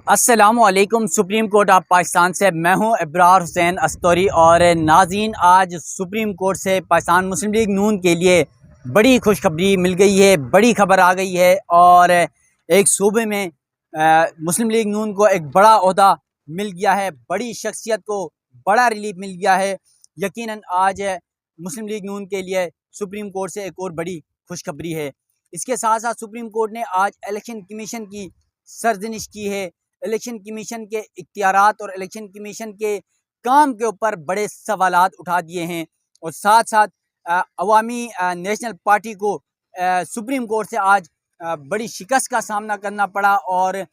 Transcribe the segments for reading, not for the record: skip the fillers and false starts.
अस्सलामुअलैकुम। Supreme court of Pakistan से मैं हूं इब्रार हुसैन अस्तौरी। और नाज़रीन, आज सुप्रीम कोर्ट से पाकिस्तान मुस्लिम लीग नून के लिए बड़ी खुशखबरी मिल गई है, बड़ी खबर आ गई है। और एक सूबे में मुस्लिम लीग नून को एक बड़ा ओहदा मिल गया है, बड़ी शख्सियत को बड़ा रिलीफ मिल गया है। यकीनन आज मुस्लिम लीग नून के लिए सुप्रीम कोर्ट से एक और बड़ी खुशखबरी है। इसके साथ साथ सुप्रीम कोर्ट ने आज इलेक्शन कमीशन की सरजनिश की है। इलेक्शन कमीशन के इख्तियारात और इलेक्शन कमीशन के काम के ऊपर बड़े सवालात उठा दिए हैं। और साथ साथ अवामी नेशनल पार्टी को सुप्रीम कोर्ट से आज बड़ी शिकस्त का सामना करना पड़ा। और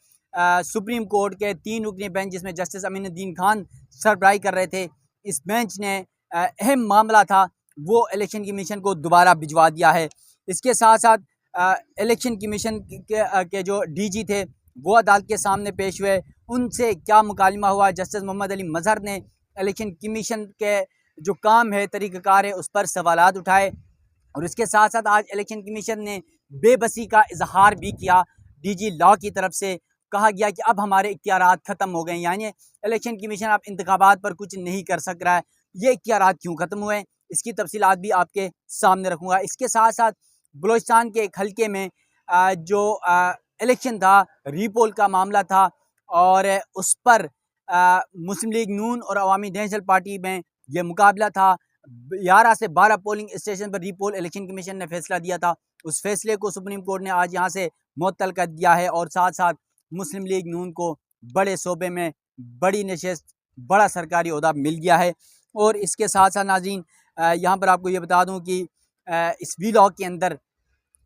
सुप्रीम कोर्ट के 3 रुकनी बेंच, जिसमें जस्टिस अमीनुद्दीन खान सरबराही कर रहे थे, इस बेंच ने अहम मामला था वो इलेक्शन कमीशन को दोबारा भिजवा दिया है। इसके साथ साथ इलेक्शन कमीशन के जो डीजी थे वो अदालत के सामने पेश हुए। उनसे क्या मुकालमा हुआ, जस्टिस मोहम्मद अली मजहर ने इलेक्शन कमीशन के जो काम है, तरीक़ाकार है, उस पर सवालात उठाए। और इसके साथ साथ आज इलेक्शन कमीशन ने बेबसी का इजहार भी किया। डीजी लॉ की तरफ से कहा गया कि अब हमारे इख्तियारात ख़त्म हो गए, यानी इलेक्शन कमीशन अब इंतखाबात पर कुछ नहीं कर सक रहा है। ये इख्तियारात क्यों ख़त्म हुए, इसकी तफसीलात भी आपके सामने रखूँगा। इसके साथ साथ बलूचिस्तान के एक हल्के में जो इलेक्शन था, रीपोल का मामला था, और उस पर मुस्लिम लीग नून और अवामी नेशनल पार्टी में ये मुकाबला था। 11 से 12 पोलिंग स्टेशन पर रीपोल इलेक्शन कमीशन ने फैसला दिया था। उस फैसले को सुप्रीम कोर्ट ने आज यहाँ से मुअत्तल कर दिया है। और साथ साथ मुस्लिम लीग नून को बड़े शोबे में बड़ी नशस्त, बड़ा सरकारी ओहदा मिल गया है। और इसके साथ साथ नाज़रीन, यहाँ पर आपको ये बता दूँ कि इस वी लॉ के अंदर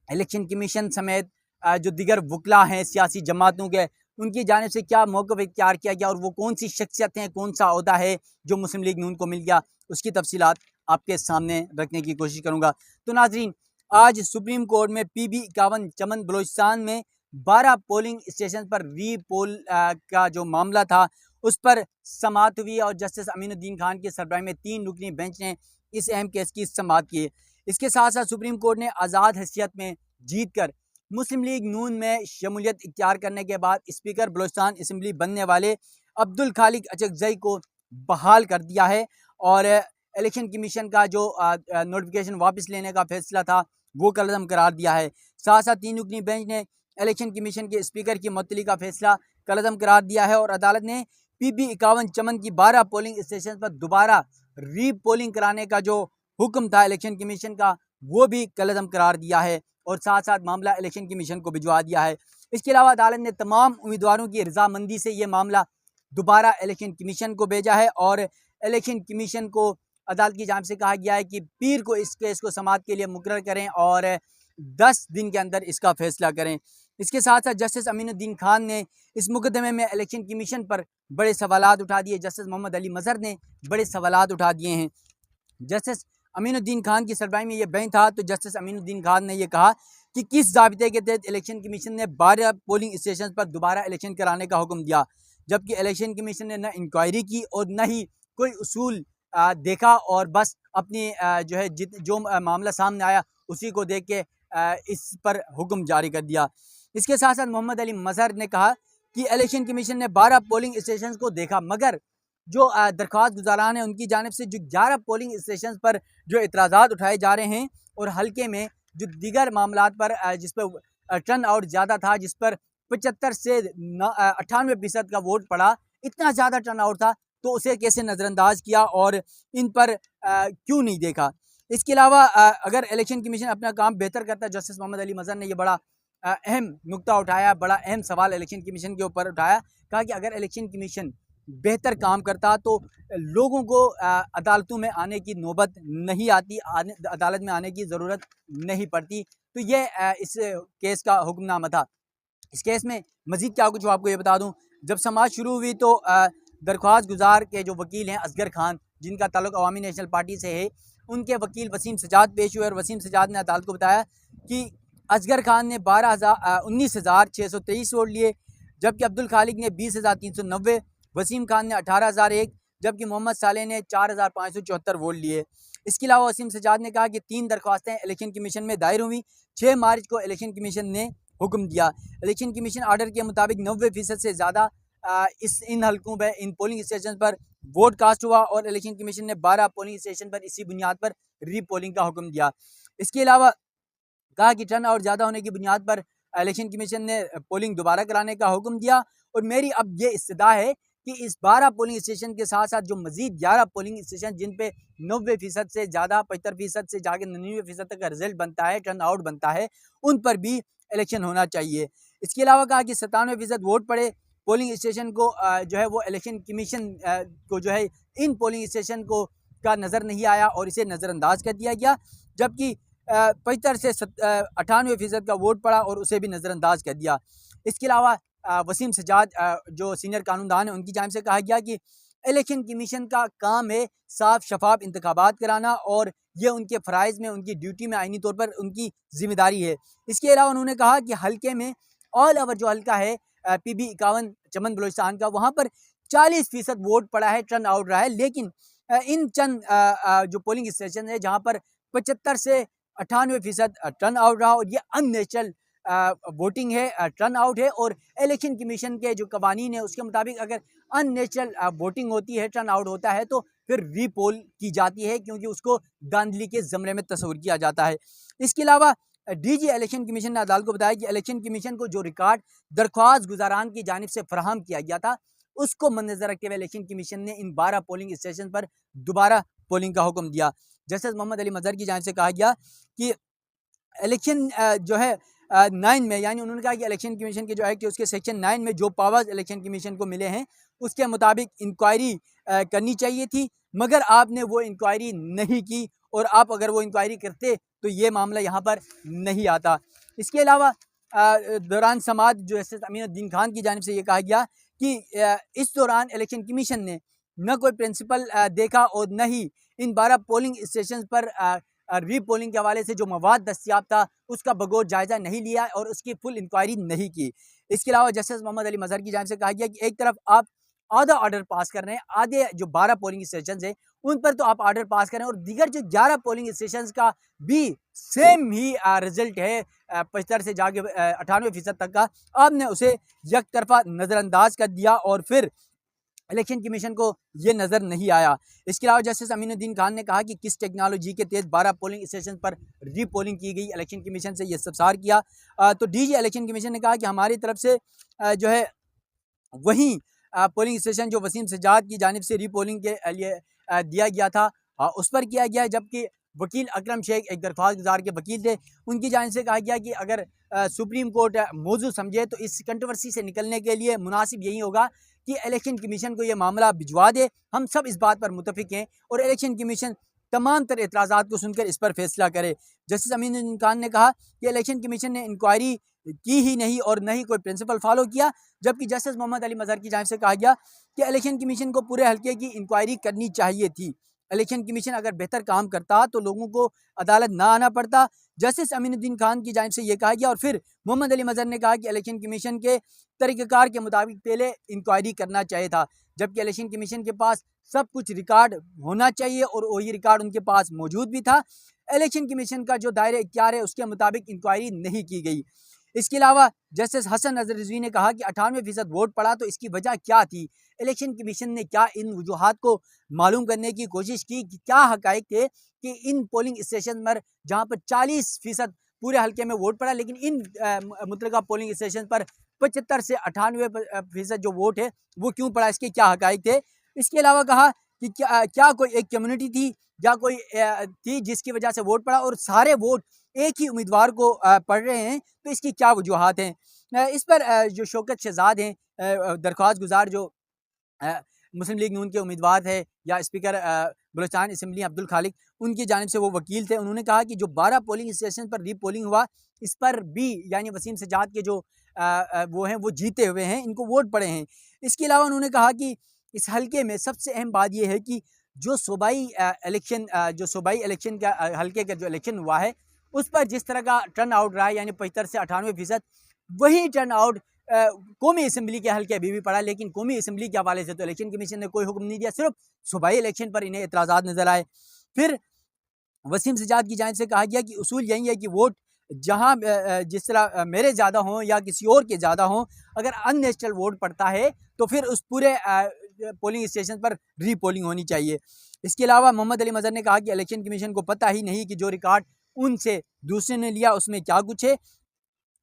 इलेक्शन कमीशन समेत जो दिगर वकला हैं सियासी जमातों के, उनकी जानिब से क्या मौक़िफ़ इख्तियार किया गया और वो कौन सी शख्सियत हैं, कौन सा ओहदा है जो मुस्लिम लीग नून को मिल गया, उसकी तफसीलात आपके सामने रखने की कोशिश करूँगा। तो नाज़रीन, आज सुप्रीम कोर्ट में PB51 चमन बलूचिस्तान में 12 पोलिंग स्टेशन पर री पोल का जो मामला था, उस पर समाअत हुई और जस्टिस अमीनुद्दीन खान की सरबराही में 3 रुकनी बेंच ने इस अहम केस की समाअत की। इसके साथ साथ सुप्रीम कोर्ट ने आज़ाद हैसियत में जीत कर मुस्लिम लीग नून में शमूलियत इख्तियार करने के बाद स्पीकर बलूचिस्तान असम्बली बनने वाले अब्दुल खालिक अचकज़ई को बहाल कर दिया है। और इलेक्शन कमीशन का जो नोटिफिकेशन वापस लेने का फैसला था वो कलअदम करार दिया है। साथ साथ 3 रुकनी बेंच ने इलेक्शन कमीशन के स्पीकर की मुअत्तली का फैसला कलअदम करार दिया है। और अदालत ने PB51 चमन की 12 पोलिंग स्टेशन पर दोबारा री पोलिंग कराने का जो हुक्म था इलेक्शन कमीशन का, वो भी कलअदम करार दिया है। और साथ साथ मामला इलेक्शन कमीशन को भिजवा दिया है। इसके अलावा अदालत ने तमाम उम्मीदवारों की रजामंदी से ये मामला दोबारा इलेक्शन कमीशन को भेजा है। और इलेक्शन कमीशन को अदालत की जानिब से कहा गया है कि पीर को इस केस को समाअत के लिए मुकर्रर करें और 10 दिन के अंदर इसका फैसला करें। इसके साथ साथ जस्टिस अमीनुद्दीन खान ने इस मुकदमे में इलेक्शन कमीशन पर बड़े सवालात उठा दिए। जस्टिस मोहम्मद अली मजहर ने बड़े सवालात उठा दिए हैं। जस्टिस अमीनुद्दीन खान की सरबराही में ये बेंच था, तो जस्टिस अमीनुद्दीन खान ने यह कहा कि किस ज़ाब्ते के तहत इलेक्शन कमीशन ने 12 पोलिंग स्टेशन पर दोबारा इलेक्शन कराने का हुक्म दिया, जबकि इलेक्शन कमीशन ने न इंक्वायरी की और न ही कोई उसूल देखा, और बस अपनी जो है जो मामला सामने आया उसी को देख के इस पर हुक्म जारी कर दिया। इसके साथ साथ मोहम्मद अली मजहर ने कहा कि इलेक्शन कमीशन ने 12 पोलिंग स्टेशन को देखा, मगर जो दरख्वास्त गुजारान है उनकी जानिब से जो 11 पोलिंग स्टेशन पर जो एतराज़ात उठाए जा रहे हैं, और हल्के में जो दीगर मामलात पर जिस पर टर्न आउट ज़्यादा था, जिस पर 75 से 98% का वोट पड़ा, इतना ज़्यादा टर्न आउट था, तो उसे कैसे नज़रअंदाज किया और इन पर क्यों नहीं देखा। इसके अलावा अगर इलेक्शन कमीशन अपना काम बेहतर करता, जस्टिस मोहम्मद अली मजहर ने यह बड़ा अहम नुक्ता उठाया, बड़ा अहम सवाल इलेक्शन कमीशन के ऊपर उठाया। कहा कि अगर इलेक्शन कमीशन बेहतर काम करता तो लोगों को अदालतों में आने की नौबत नहीं आती, अदालत में आने की ज़रूरत नहीं पड़ती। तो ये इस केस का हुक्मनामा था। इस केस में मज़ीद क्या कुछ आपको ये बता दूं, जब समाअत शुरू हुई तो दरख्वास्त गुजार के जो वकील हैं असगर खान, जिनका ताल्लुक़ अवामी नेशनल पार्टी से है, उनके वकील वसीम सजाद पेश हुए। और वसीम सजाद ने अदालत को बताया कि असगर खान ने 19,623 वोट लिए, जबकि अब्दुल खालिक ने 20,390, वसीम खान ने 18,001, जबकि मोहम्मद साले ने 4,574 वोट लिए। इसके अलावा वसीम सजाद ने कहा कि 3 दरख्वास्तें इलेक्शन कमीशन में दायर हुई। 6 मार्च को इलेक्शन कमीशन ने हुक्म दिया। इलेक्शन कमीशन आर्डर के मुताबिक 90% से ज़्यादा इस इन हलकों पर, इन पोलिंग स्टेशन पर वोट कास्ट हुआ और इलेक्शन कमीशन ने 12 पोलिंग स्टेशन पर इसी बुनियाद पर रीपोलिंग का हुक्म दिया। इसके अलावा कहा कि टर्न आउट ज़्यादा होने की बुनियाद पर इलेक्शन कमीशन ने पोलिंग दोबारा कराने का हुक्म दिया। और मेरी अब ये इस्तदा है कि इस 12 पोलिंग स्टेशन के साथ साथ जो मजीद 11 पोलिंग स्टेशन जिन पे 90% से ज़्यादा, 75% से जाके 99% तक का रिजल्ट बनता है, टर्न आउट बनता है, उन पर भी इलेक्शन होना चाहिए। इसके अलावा कहा कि 97% वोट पड़े पोलिंग स्टेशन को जो है वो इलेक्शन कमीशन को जो है इन पोलिंग स्टेशन को का नज़र नहीं आया और इसे नज़रअंदाज कर दिया गया, जबकि 75 से 98% का वोट पड़ा और उसे भी नज़रअंदाज कर दिया। इसके अलावा वसीम सजाद जो सीनियर कानूनदान है, उनकी जानिब से कहा गया कि इलेक्शन कमीशन का काम है साफ शफाफ इंतखाबात कराना और ये उनके फ़राइज़ में, उनकी ड्यूटी में आईनी तौर पर उनकी ज़िम्मेदारी है। इसके अलावा उन्होंने कहा कि हल्के में ऑल ओवर जो हल्का है PB 51 चमन बलोचिस्तान का, वहाँ पर 40% वोट पड़ा है, टर्न आउट रहा है। लेकिन इन चंद जो पोलिंग स्टेशन है जहाँ पर 75 से 98% टर्न आउट रहा और ये अननेचुरल वोटिंग है, टर्न आउट है। और इलेक्शन कमीशन के जो कवानीन है उसके मुताबिक अगर अननेचुरल वोटिंग होती है, टर्न आउट होता है, तो फिर रीपोल की जाती है, क्योंकि उसको धांधली के ज़मरे में तस्वुर किया जाता है। इसके अलावा DG इलेक्शन कमीशन ने अदालत को बताया कि इलेक्शन कमीशन को जो रिकॉर्ड दरख्वास्त गुजारान की जानिब से फराहम किया गया था, उसको मद्देनजर रखते हुए इलेक्शन कमीशन ने इन 12 पोलिंग स्टेशन पर दोबारा पोलिंग का हुक्म दिया। जस्टिस मोहम्मद अली मजहर की जानिब से कहा गया कि इलेक्शन जो है 9 में, यानी उन्होंने कहा कि इलेक्शन कमीशन के जो एक्ट है उसके सेक्शन 9 में जो पावर्स इलेक्शन कमीशन को मिले हैं उसके मुताबिक इंक्वायरी करनी चाहिए थी, मगर आपने वो इंक्वायरी नहीं की। और आप अगर वो इंक्वायरी करते तो ये मामला यहाँ पर नहीं आता। इसके अलावा दौरान समात जो जस्टिस अमीनुद्दीन खान की जानिब से ये कहा गया कि इस दौरान इलेक्शन कमीशन ने न कोई प्रिंसिपल देखा और न ही इन 12 पोलिंग स्टेशन पर रीपोलिंग के हवाले से जो मवाद दस्तियाब था उसका बगौर जायज़ा नहीं लिया और उसकी फुल इंक्वायरी नहीं की। इसके अलावा जस्टिस मोहम्मद अली मजहर की जानिब से कहा गया कि एक तरफ आप आधा ऑर्डर पास कर रहे हैं, आधे जो 12 पोलिंग स्टेशन है उन पर तो आप ऑर्डर पास करें, और दीगर जो 11 पोलिंग स्टेशन का भी सेम ही रिजल्ट है 75 से जाके 98% तक का, आपने उसे एक तरफा नज़रअंदाज कर दिया और फिर इलेक्शन कमीशन को ये नज़र नहीं आया। इसके अलावा जस्टिस अमीनुद्दीन खान ने कहा कि किस टेक्नोलॉजी के तहत 12 पोलिंग स्टेशन पर रीपोलिंग की गई, इलेक्शन कमीशन से ये इस्तफसार किया। तो DG इलेक्शन कमीशन ने कहा कि हमारी तरफ से जो है वहीं पोलिंग स्टेशन जो वसीम सजाद की जानिब से रीपोलिंग के लिए दिया गया था उस पर किया गया, जबकि वकील अकरम शेख एक दरख्वास्त गुजार के वकील थे, उनकी जानिब से कहा गया कि अगर सुप्रीम कोर्ट मौजू समझे तो इस कंट्रोवर्सी से निकलने के लिए मुनासिब यही होगा कि इलेक्शन कमीशन को ये मामला भिजवा दे। हम सब इस बात पर मुतफिक हैं और इलेक्शन कमीशन तमाम तर एतराज़ात को सुनकर इस पर फैसला करे। जस्टिस अमीनुद्दीन खान ने कहा कि इलेक्शन कमीशन ने इंक्वायरी की ही नहीं और न ही कोई प्रिंसिपल फॉलो किया, जबकि जस्टिस मोहम्मद अली मजहर की जानिब से कहा गया कि इलेक्शन कमीशन को पूरे हल्के की इंक्वायरी करनी चाहिए थी। इलेक्शन कमीशन अगर बेहतर काम करता तो लोगों को अदालत ना आना पड़ता। जस्टिस अमीनुद्दीन खान की जानिब से ये कहा गया और फिर मोहम्मद अली मजहर ने कहा कि इलेक्शन कमीशन के तरीक़ेकार के मुताबिक पहले इंक्वायरी करना चाहिए था, जबकि इलेक्शन कमीशन के पास सब कुछ रिकॉर्ड होना चाहिए और वही रिकॉर्ड उनके पास मौजूद भी था। इलेक्शन कमीशन का जो दायरे इख्तियार है उसके मुताबिक इंक्वायरी नहीं की गई। इसके अलावा जस्टिस हसन नज़र रिजवी ने कहा कि 98% वोट पड़ा तो इसकी वजह क्या थी, इलेक्शन कमीशन ने क्या इन वजूहात को मालूम करने की कोशिश की कि क्या हक़ाइक़ थे कि इन पोलिंग स्टेशन पर जहाँ पर 40% पूरे हल्के में वोट पड़ा, लेकिन इन मुतलका पोलिंग स्टेशन पर 75 से 98% जो वोट है वो क्यों पड़ा, इसके क्या हक़ाइक़ थे। इसके अलावा कहा कि क्या कोई एक कम्युनिटी थी या कोई थी जिसकी वजह से वोट पड़ा और सारे वोट एक ही उम्मीदवार को पड़ रहे हैं, तो इसकी क्या वजूहात हैं। इस पर जो शौकत शहजाद हैं दरख्वास्त गुजार जो मुस्लिम लीग नून के उम्मीदवार थे या स्पीकर बलूचिस्तान असम्बली अब्दुल खालिक, उनकी जानिब से वो वकील थे, उन्होंने कहा कि जो 12 पोलिंग स्टेशन पर रीपोलिंग हुआ इस पर भी यानी वसीम सजाद के जो वो हैं वो जीते हुए हैं, इनको वोट पड़े हैं। इसके अलावा उन्होंने कहा कि इस हल्के में सबसे अहम बात यह है कि जो सूबाई इलेक्शन का हल्के का जो इलेक्शन हुआ है उस पर जिस तरह का टर्न आउट रहा है यानी 75 से 98%, वही टर्न आउट कौमी असम्बली के हल्के अभी भी पड़ा, लेकिन कौमी असम्बली के हवाले से तो इलेक्शन कमीशन ने कोई हुक्म नहीं दिया, सिर्फ सूबाई इलेक्शन पर इन्हें एतराज़ात नज़र आए। फिर वसीम सजाद की जानिब से कहा गया कि उसूल यही है कि वोट जहाँ जिस तरह मेरे ज़्यादा हों या किसी और के ज़्यादा हों, अगर अननेचुरल वोट पड़ता है तो फिर उस पूरे पोलिंग स्टेशन पर रीपोलिंग होनी चाहिए। इसके अलावा मोहम्मद अली मज़हर ने कहा कि इलेक्शन कमीशन को पता ही नहीं कि जो रिकॉर्ड उनसे दूसरे ने लिया उसमें क्या कुछ है।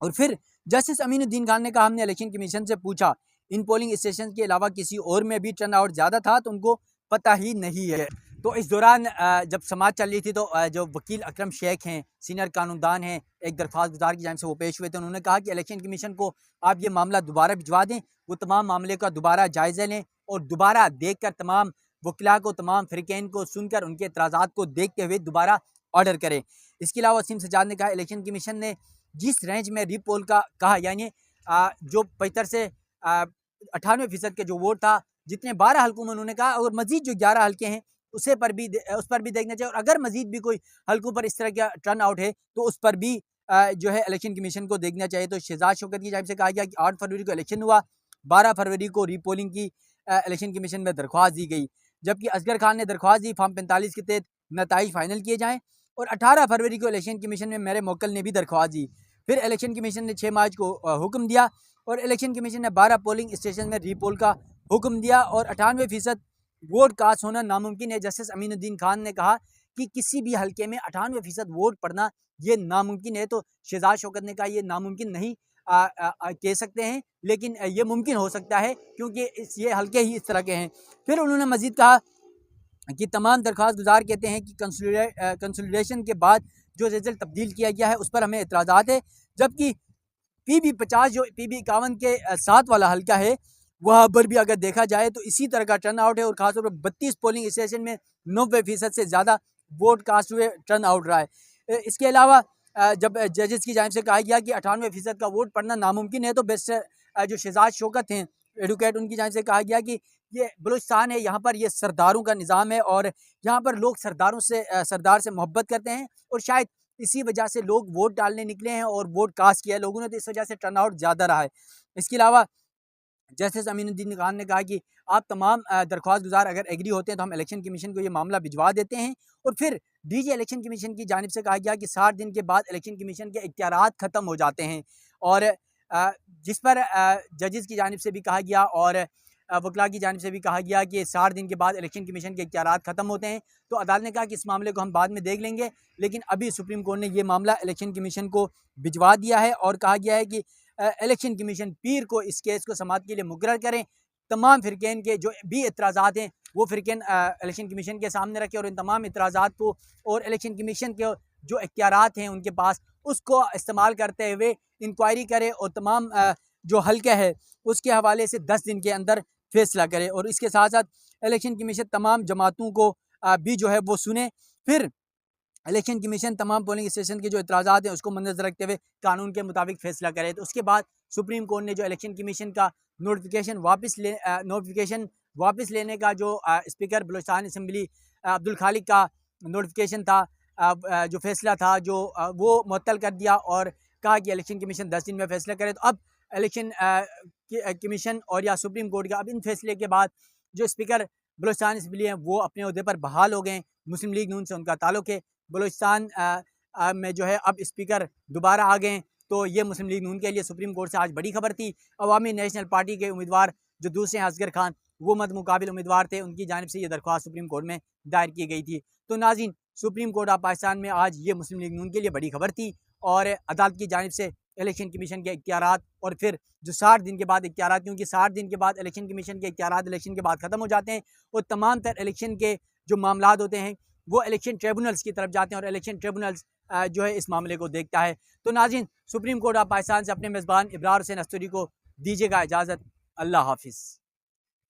और फिर जस्टिस अमीनुद्दीन खान ने कहा, हमने इलेक्शन कमीशन से पूछा इन पोलिंग स्टेशन के अलावा किसी और में भी टर्न आउट ज़्यादा था, तो उनको पता ही नहीं है। तो इस दौरान जब समाज चल रही थी तो जो वकील अकरम शेख हैं, सीनियर कानूनदान हैं, एक दरख्वास्त गुजार की जानिब से वो पेश हुए थे। उन्होंने कहा कि इलेक्शन कमीशन को आप ये मामला दोबारा भिजवा दें, वो तमाम मामले का दोबारा जायज़ा लें और दोबारा देख कर तमाम वकला को, तमाम फ़रीक़ैन को सुनकर उनके एतराज़ात को देखते हुए दोबारा ऑर्डर करें। इसके अलावा वसीम सज्जाद ने कहा, इलेक्शन कमीशन ने जिस रेंज में रीपोल का कहा, यानी जो 75 से 98% के जो वोट था, जितने 12 हल्कों में उन्होंने कहा, और मजीद जो 11 हल्के हैं उस पर भी देखना चाहिए। और अगर मजीद भी कोई हल्कों पर इस तरह का टर्न आउट है तो उस पर भी जो है इलेक्शन कमीशन को देखना चाहिए। तो शहजाद शौकत की जानिब से कहा गया कि 8 फरवरी को इलेक्शन हुआ, 12 फरवरी को रीपोलिंग की इलेक्शन कमीशन में दरख्वास्त दी गई, जबकि असगर खान ने दरख्वास्त दी फॉर्म 45 के तहत नताइज फाइनल किए जाएँ। और 18 फरवरी को इलेक्शन कमीशन में मेरे मोक्कल ने भी दरख्वास्त दी। फिर इलेक्शन कमीशन ने 6 मार्च को हुक्म दिया और इलेक्शन कमीशन ने 12 पोलिंग स्टेशन में रीपोल का हुक्म दिया और 98% वोट कास्ट होना नामुमकिन है। जस्टिस अमीनुद्दीन खान ने कहा कि किसी भी हल्के में 98% वोट पड़ना ये नामुमकिन है। तो शहजाद शौकत ने कहा ये नामुमकिन नहीं कह सकते हैं, लेकिन ये मुमकिन हो सकता है क्योंकि ये हल्के ही इस तरह के हैं। फिर उन्होंने मजीद कहा कि तमाम दरख्वास्त गुजार कहते हैं कि कंसोलिडेशन के बाद जो रिजल्ट तब्दील किया गया है उस पर हमें एतराज़ात है, जबकि PB50 जो PB51 के साथ वाला हल्का है वहाँ पर भी अगर देखा जाए तो इसी तरह का टर्न आउट है और ख़ासतौर पर 32 पोलिंग स्टेशन में 90% से ज़्यादा वोट कास्ट हुए टर्न आउट रहा है। इसके अलावा जब जजेस की जानिब से कहा गया कि 98% का वोट पड़ना नामुमकिन है, तो बेस्ट जो शहजाद शौकत हैं एडवोकेट, उनकी जानिब से कहा गया कि ये बलूचिस्तान है, यहाँ पर ये सरदारों का निज़ाम है और यहाँ पर लोग सरदार से मोहब्बत करते हैं और शायद इसी वजह से लोग वोट डालने निकले हैं और वोट कास्ट किया है लोगों ने, तो इस वजह से टर्न आउट ज़्यादा रहा है। इसके अलावा जस्टिस अमीनुद्दीन खान ने कहा कि आप तमाम दरख्वास्त गुजार अगर एग्री होते हैं तो हम इलेक्शन कमीशन को ये मामला भिजवा देते हैं। और फिर डीजी इलेक्शन कमीशन की जानिब से कहा गया कि 60 दिन के बाद इलेक्शन कमीशन के इख्तियारात ख़त्म हो जाते हैं और जिस पर जजेस की जानिब से भी कहा गया और वकला की जानिब से भी कहा गया कि 60 दिन के बाद इलेक्शन कमीशन के इख्तियारात ख़त्म होते हैं। तो अदालत ने कहा कि इस मामले को हम बाद में देख लेंगे, लेकिन अभी सुप्रीम कोर्ट ने ये मामला इलेक्शन कमीशन को भिजवा दिया है और कहा गया है कि इलेक्शन कमीशन पीर को इस केस को समाअत के लिए मुकर्रर करें। तमाम फ़िरक़ैन के जो भी एतराज़ात हैं वो फ़िरक़ैन इलेक्शन कमीशन के सामने रखें और इन तमाम एतराज़ात को और इलेक्शन कमीशन के जो इख्तियारात हैं उनके पास उसको इस्तेमाल करते हुए इंक्वायरी करे और तमाम जो हल्का है उसके हवाले से 10 दिन के अंदर फैसला करे। और इसके साथ साथ इलेक्शन कमीशन तमाम जमातों को भी जो है वो सुने। फिर इलेक्शन कमीशन तमाम पोलिंग स्टेशन के जो एतराज़ात हैं उसको मद्देनज़र रखते हुए कानून के मुताबिक फ़ैसला करे। तो उसके बाद सुप्रीम कोर्ट ने जो इलेक्शन कमीशन का नोटिफिकेशन वापस लेने का जो स्पीकर बलूचिस्तान असम्बली अब्दुल खालिक का नोटिफिकेशन था, जो फैसला था जो वो मुअत्तल कर दिया और कहा कि इलेक्शन कमीशन 10 दिन में फ़ैसला करे। तो अब इलेक्शन कमीशन और या सुप्रीम कोर्ट का अब इन फैसले के बाद जो स्पीकर बलूचिस्तान असम्बली हैं वो अपने ओहदे पर बहाल हो गए। मुस्लिम लीग नून से उनका ताल्लुक़ है। बलूचिस्तान में जो है अब स्पीकर दोबारा आ गए, तो ये मुस्लिम लीग नून के लिए सुप्रीम कोर्ट से आज बड़ी खबर थी। अवामी नेशनल पार्टी के उम्मीदवार जो दूसरे हैं असगर खान, वो मद मुकाबिल उम्मीदवार थे, उनकी जानिब से ये दरख्वास्त सुप्रीम कोर्ट में दायर की गई थी। तो नाज़रीन, सुप्रीम कोर्ट ऑफ पाकिस्तान में आज ये मुस्लिम लीग नून के लिए बड़ी खबर थी और अदालत की जानिब से इलेक्शन कमीशन के इख्तियारात और फिर जो 60 दिन के बाद इख्तियारात, क्योंकि 60 दिन के बाद इलेक्शन कमीशन के इख्तियारात इलेक्शन के बाद ख़त्म हो जाते हैं और तमाम तर इलेक्शन के जो मामलात होते हैं वो इलेक्शन ट्रिब्यूनल्स की तरफ जाते हैं और इलेक्शन ट्रिब्यूनल्स जो है इस मामले को देखता है। तो नाज़रीन, सुप्रीम कोर्ट ऑफ पाकिस्तान से अपने मेज़बान इब्रार हुसैन अस्तरी को दीजिएगा इजाज़त। अल्लाह हाफिज़।